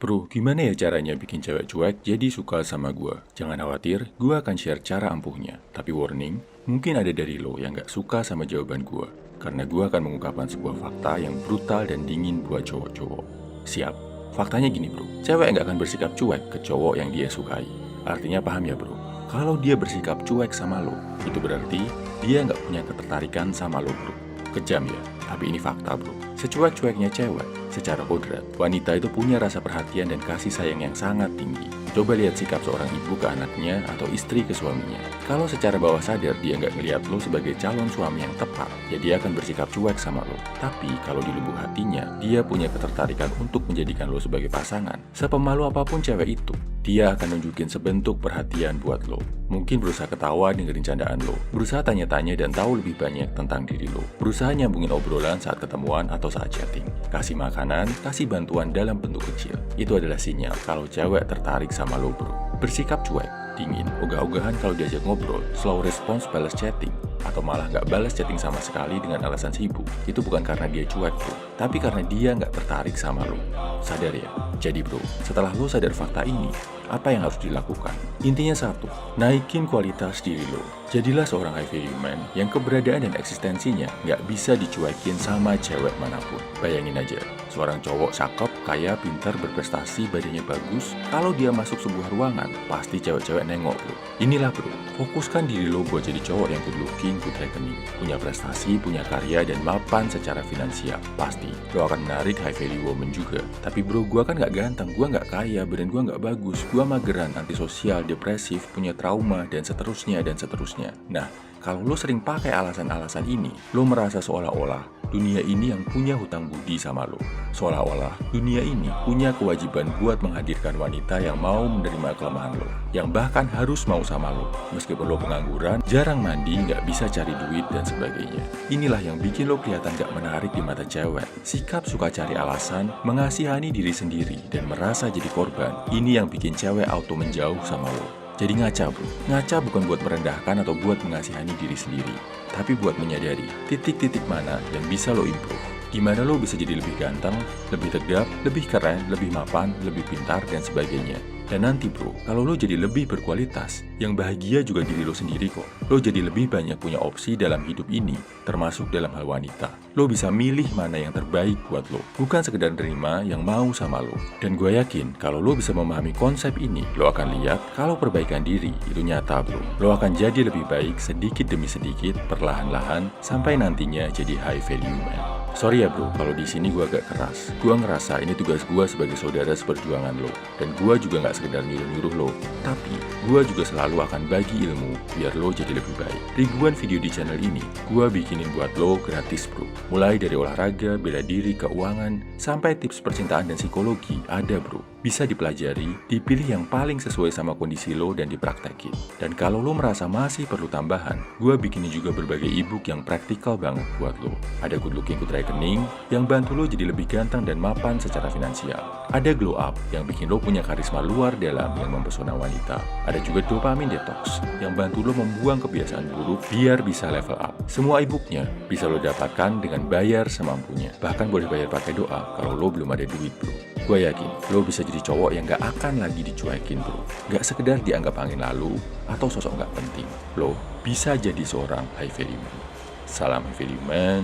Bro, gimana ya caranya bikin cewek cuek jadi suka sama gua? Jangan khawatir, gua akan share cara ampuhnya. Tapi warning, mungkin ada dari lo yang gak suka sama jawaban gua. Karena gua akan mengungkapkan sebuah fakta yang brutal dan dingin buat cowok-cowok. Siap? Faktanya gini bro, cewek gak akan bersikap cuek ke cowok yang dia sukai. Artinya paham ya bro? Kalau dia bersikap cuek sama lo, itu berarti dia gak punya ketertarikan sama lo bro. Kejam ya, tapi ini fakta bro. Secuek-cueknya cewek, secara kodrat, wanita itu punya rasa perhatian dan kasih sayang yang sangat tinggi. Coba lihat sikap seorang ibu ke anaknya atau istri ke suaminya. Kalau secara bawah sadar dia nggak ngelihat lo sebagai calon suami yang tepat, ya dia akan bersikap cuek sama lo. Tapi kalau di lubuk hatinya, dia punya ketertarikan untuk menjadikan lo sebagai pasangan. Sepemalu apapun cewek itu, dia akan nunjukin sebentuk perhatian buat lo. Mungkin berusaha ketawa dengerin candaan lo, berusaha tanya-tanya dan tahu lebih banyak tentang diri lo, berusaha nyambungin obrolan saat ketemuan atau saat chatting, kasih makanan, kasih bantuan dalam bentuk kecil. Itu adalah sinyal kalau cewek tertarik sama lo bro. Bersikap cuek, dingin, ogah-ogahan kalau diajak ngobrol, slow response balas chatting, atau malah nggak balas chatting sama sekali dengan alasan sibuk. Itu bukan karena dia cuek bro, tapi karena dia nggak tertarik sama lo. Sadar ya? Jadi bro, setelah lo sadar fakta ini, apa yang harus dilakukan? Intinya satu, naikin kualitas diri lo. Jadilah seorang high value man yang keberadaan dan eksistensinya nggak bisa dicuekin sama cewek manapun. Bayangin aja, seorang cowok cakep, kaya, pintar, berprestasi, badannya bagus. Kalau dia masuk sebuah ruangan, pasti cewek-cewek nengok bro. Inilah bro, fokuskan diri lo buat jadi cowok yang good looking, good reckoning, punya prestasi, punya karya, dan mapan secara finansial. Pasti, lo akan menarik high value woman juga. Tapi bro, gua kan nggak ganteng, gua nggak kaya, badan gua nggak bagus, gua mageran, antisosial, depresif, punya trauma, dan seterusnya, dan seterusnya. Nah, kalau lo sering pakai alasan-alasan ini, lo merasa seolah-olah dunia ini yang punya hutang budi sama lo. Seolah-olah dunia ini punya kewajiban buat menghadirkan wanita yang mau menerima kelemahan lo, yang bahkan harus mau sama lo. Meskipun lo pengangguran, jarang mandi, nggak bisa cari duit, dan sebagainya. Inilah yang bikin lo kelihatan gak menarik di mata cewek. Sikap suka cari alasan, mengasihani diri sendiri, dan merasa jadi korban. Ini yang bikin cewek auto menjauh sama lo. Jadi ngaca bro, ngaca bukan buat merendahkan atau buat mengasihani diri sendiri, tapi buat menyadari titik-titik mana yang bisa lo improve. Gimana lo bisa jadi lebih ganteng, lebih tegap, lebih keren, lebih mapan, lebih pintar, dan sebagainya. Dan nanti bro, kalau lo jadi lebih berkualitas, yang bahagia juga diri lo sendiri kok. Lo jadi lebih banyak punya opsi dalam hidup ini, termasuk dalam hal wanita. Lo bisa milih mana yang terbaik buat lo, bukan sekedar nerima yang mau sama lo. Dan gue yakin, kalau lo bisa memahami konsep ini, lo akan lihat kalau perbaikan diri itu nyata bro. Lo akan jadi lebih baik sedikit demi sedikit, perlahan-lahan, sampai nantinya jadi high value man. Sorry ya bro, kalau di sini gue agak keras. Gue ngerasa ini tugas gue sebagai saudara seperjuangan lo, dan gue juga nggak sekedar nyuruh-nyuruh lo. Tapi gue juga selalu akan bagi ilmu biar lo jadi lebih baik. Ribuan video di channel ini gue bikinin buat lo gratis bro. Mulai dari olahraga, bela diri, keuangan, sampai tips percintaan dan psikologi ada bro. Bisa dipelajari, dipilih yang paling sesuai sama kondisi lo dan dipraktekin. Dan kalau lo merasa masih perlu tambahan, gue bikinin juga berbagai ebook yang praktikal banget buat lo. Ada Good Looking Good Reckoning yang bantu lo jadi lebih ganteng dan mapan secara finansial. Ada Glow Up yang bikin lo punya karisma luar dalam yang mempesona wanita. Ada juga Dopamine Detox yang bantu lo membuang kebiasaan buruk biar bisa level up. Semua ebooknya bisa lo dapatkan dengan bayar semampunya. Bahkan boleh bayar pakai doa kalau lo belum ada duit bro. Gue yakin lo bisa jadi cowok yang gak akan lagi dicuekin bro. Gak sekedar dianggap angin lalu atau sosok gak penting. Lo bisa jadi seorang high value man. Salam high value man.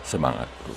Semangat bro.